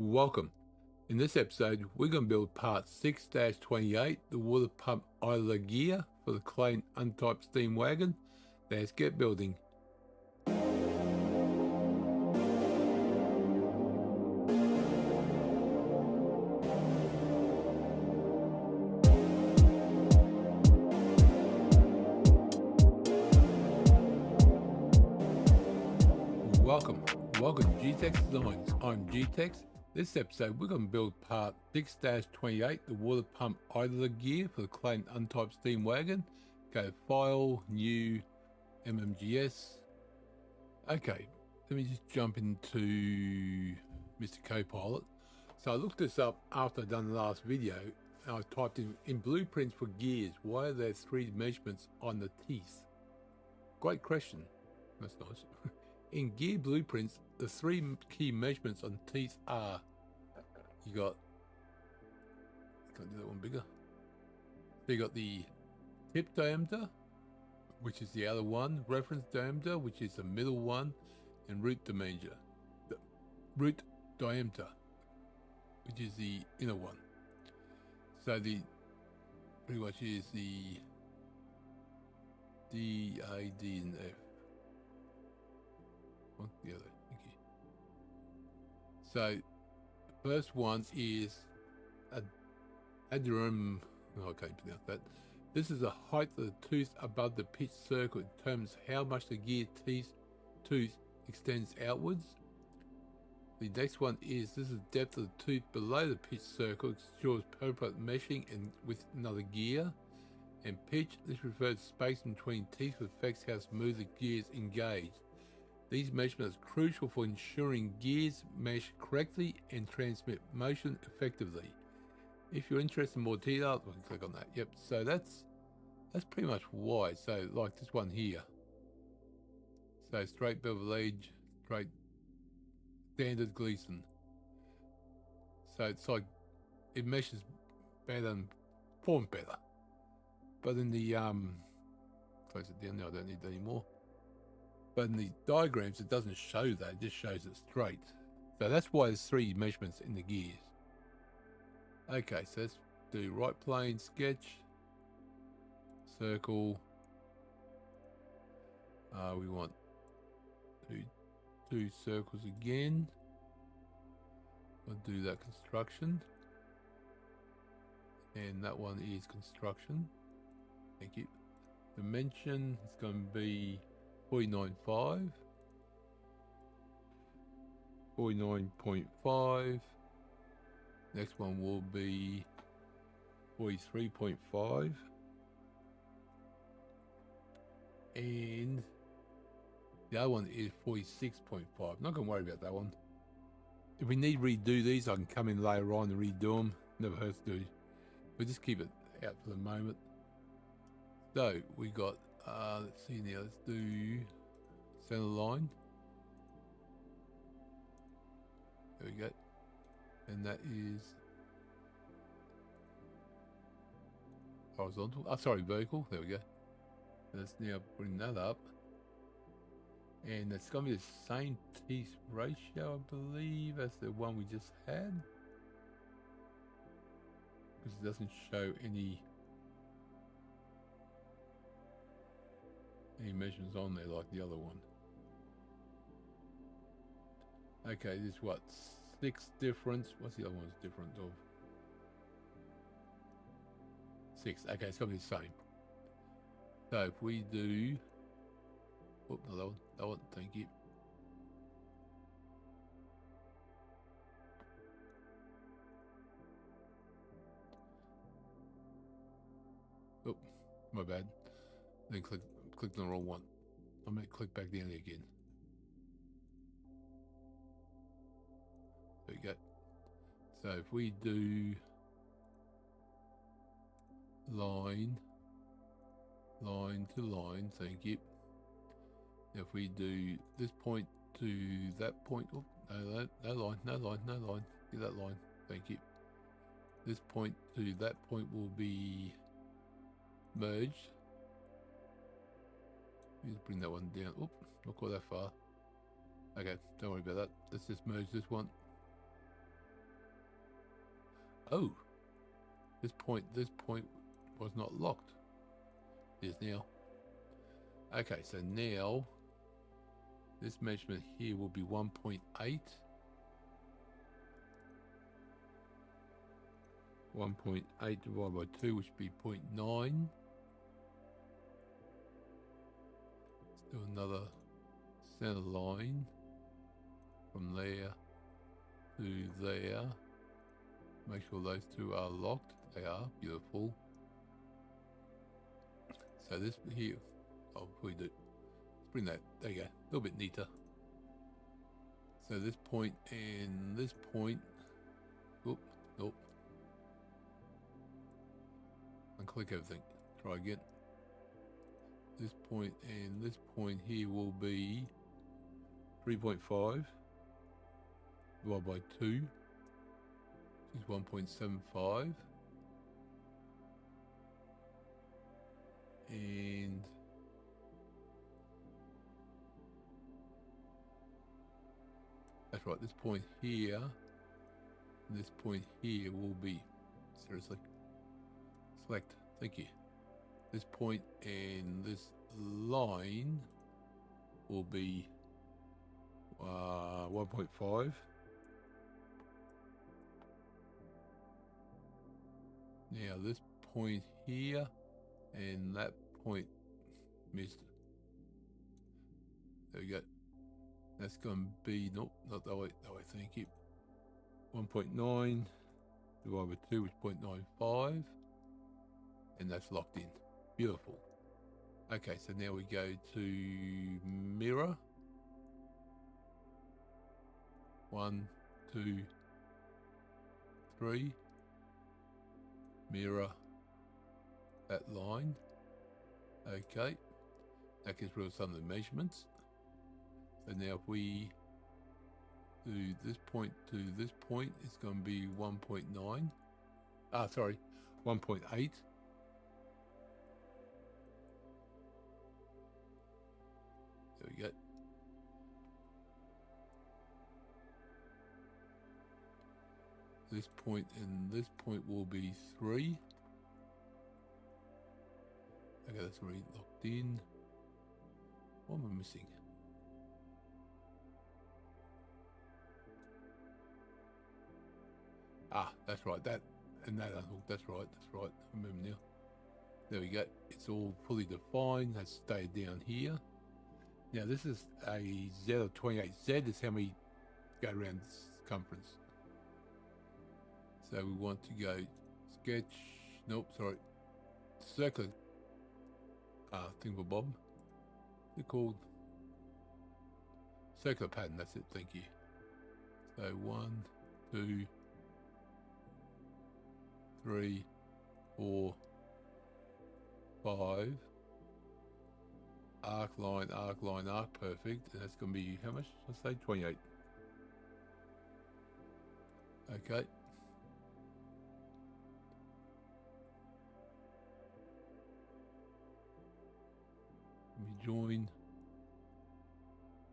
Welcome. In this episode, we're going to build part 6-28, the water pump idler gear for the Clayton Undertype Steam Wagon. Let's get building. Welcome to G-Tex Designs. I'm G-Tex. This episode, we're going to build part 6-28, the water pump idler gear for the Clayton Undertype Steam Wagon. Go to File, New, MMGS. Okay, let me just jump into Mr. Copilot. So I looked this up after I'd done the last video, and I typed in blueprints for gears, why are there 3 measurements on the teeth? Great question. That's nice. In gear blueprints, the 3 key measurements on teeth are, you got, can I do that one bigger? So you got the tip diameter, which is the outer one, reference diameter, which is the middle one, and root diameter, which is the inner one. So the pretty much is the D, A, D, and F. The other, thank you. So the first one is adrum. I can't pronounce that. This is the height of the tooth above the pitch circle. It determines how much the gear tooth extends outwards. The next one is this is the depth of the tooth below the pitch circle. It ensures appropriate meshing and with another gear. And pitch, this refers to space between teeth, which affects how smooth the gears engage. These measurements are crucial for ensuring gears mesh correctly and transmit motion effectively. If you're interested in more detail, we can click on that. Yep, so that's pretty much why. So like this one here. So straight bevel edge, straight standard Gleason. So it's like it meshes better and forms better. But in the close it down now, I don't need that anymore. But in the diagrams, it doesn't show that, it just shows it straight. So that's why there's 3 measurements in the gears. Okay, so let's do right plane, sketch, circle. We want to do 2 circles again. I'll do that construction. And that one is construction. Thank you. Dimension is going to be 49.5, 49.5. Next one will be 43.5, and the other one is 46.5. Not gonna worry about that one. If we need to redo these, I can come in later on and redo them. Never hurts to. We'll just keep it out for the moment. So we got. Let's see now, let's do center line. There we go. And that is horizontal. Sorry, vertical. There we go. Let's now bring that up. And it's going to be the same teeth ratio, I believe, as the one we just had. Because it doesn't show any measurements on there like the other one. Okay, this is what, 6 difference. What's the other one's different of? 6. Okay, it's gonna be the same. So if we do, oh no, that one, thank you. Oh, my bad. Then clicked on the wrong one. I'm going to click back down there again. There we go. So if we do line to line, thank you. Now if we do this point to that point, oh, no line, get that line, thank you. This point to that point will be merged. Just bring that one down. Oop, not quite that far. Okay, don't worry about that. Let's just merge this one. Oh, this point was not locked. It is now. Okay, so now this measurement here will be 1.8. 1.8 divided by 2, which would be 0.9. Let's do another center line from there to there. Make sure those two are locked. They are. Beautiful. So this here, I'll probably do. Let's bring that. There you go. A little bit neater. So this point and this point. Oop, nope. Unclick everything. Try again. This point and this point here will be 3.5 divided by 2, which is 1.75. And that's right, this point here and this point here will be, seriously, select, thank you. This point and this line will be 1.5. Now this point here and that point missed. There we go. That's going to be, nope, not that way, thank you. 1.9 divided by 2 is 0.95. And that's locked in. Beautiful. Okay, so now we go to mirror. 1, 2, 3. Mirror that line. Okay, that gets rid of some of the measurements. So now if we do this point to this point, it's going to be 1.9. 1.8. There we go. This point and this point will be 3. Okay, that's already locked in. What am I missing? Ah, that's right. That and that unhooked. That's right. I remember now. There we go. It's all fully defined. That's stayed down here. Now this is a Z of 28. Z is how many go around the circumference. So we want to go sketch. Nope, sorry. Circular. Thingamabob. They're called circular pattern. That's it. Thank you. So 1, 2, 3, 4, 5. Arc line, arc line, arc. Perfect. And that's going to be how much? I say 28. Okay. Let me join.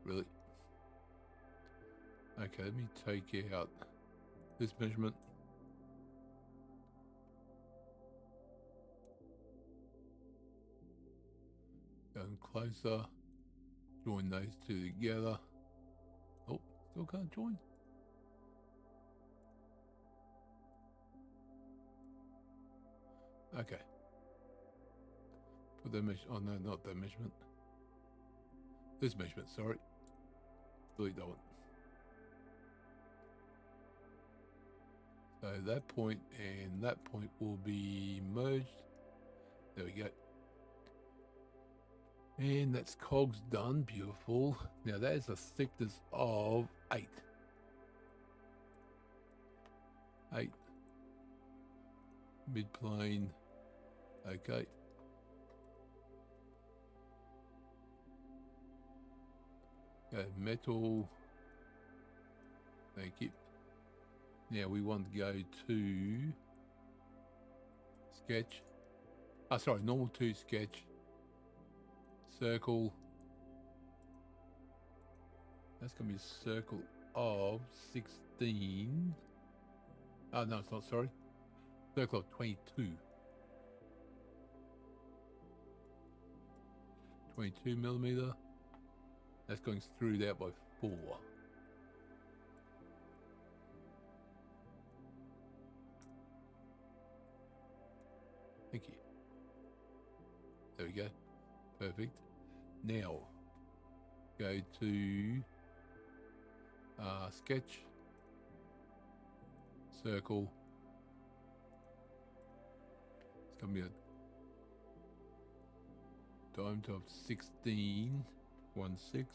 Really? Okay, let me take out this measurement. Going closer. Join those two together. Oh, still can't join. Okay. Put the measurement. Oh no, not that measurement. This measurement, sorry. Delete that one. So that point and that point will be merged. There we go. And that's cogs done. Beautiful. Now that is a thickness of 8. 8. Mid-plane. Okay. Metal. Thank you. Now we want to go to sketch. Sorry, normal 2 sketch. Circle. That's going to be a circle of 16. Oh, no, it's not, sorry. circle of 22. 22 millimeter. That's going through that by 4. Thank you. There we go. Perfect. Now, go to sketch, circle. It's going to be a diameter of 16, 1/6.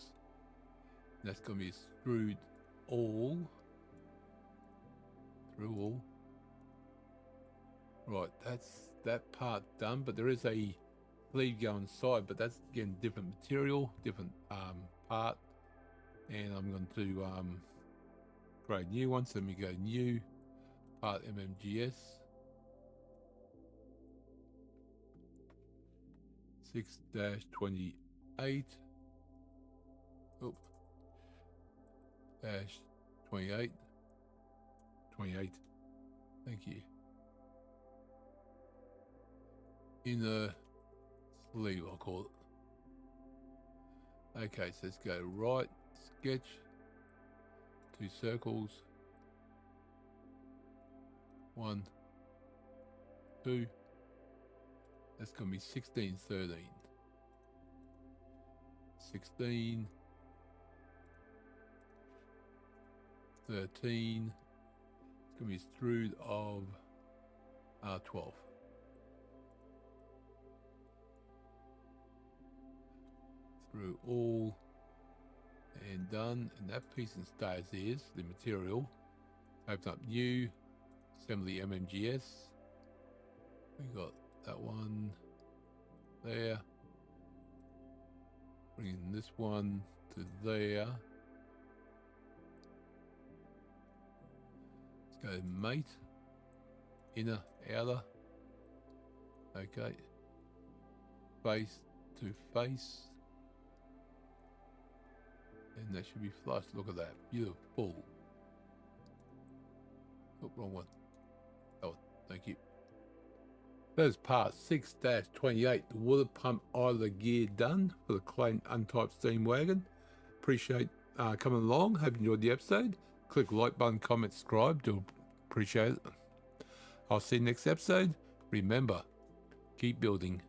That's going to be through all. Right, that's that part done, but there is a sleeve going inside, but that's again different material, different part, and I'm going to create a new one. So let me go new part MMGS 6-28 dash 28. Thank you. Inner sleeve, I'll call it. Okay, so let's go right, sketch, 2 circles, 1, 2. That's going to be 16, 13. 16, 13. It's going to be through of 12. Through all and done, and that piece and stays is the material. Open up new assembly MMGS. We got that one there. Bring this one to there. Let's go mate, inner, outer. Okay, face to face. And that should be flush. Look at that. Beautiful. Oh, wrong one. Oh, thank you. There's part 6-28, the water pump idler gear done for the Clayton Undertype Steam Wagon. Appreciate coming along. Hope you enjoyed the episode. Click like button, comment, subscribe. Do appreciate it. I'll see you next episode. Remember, keep building.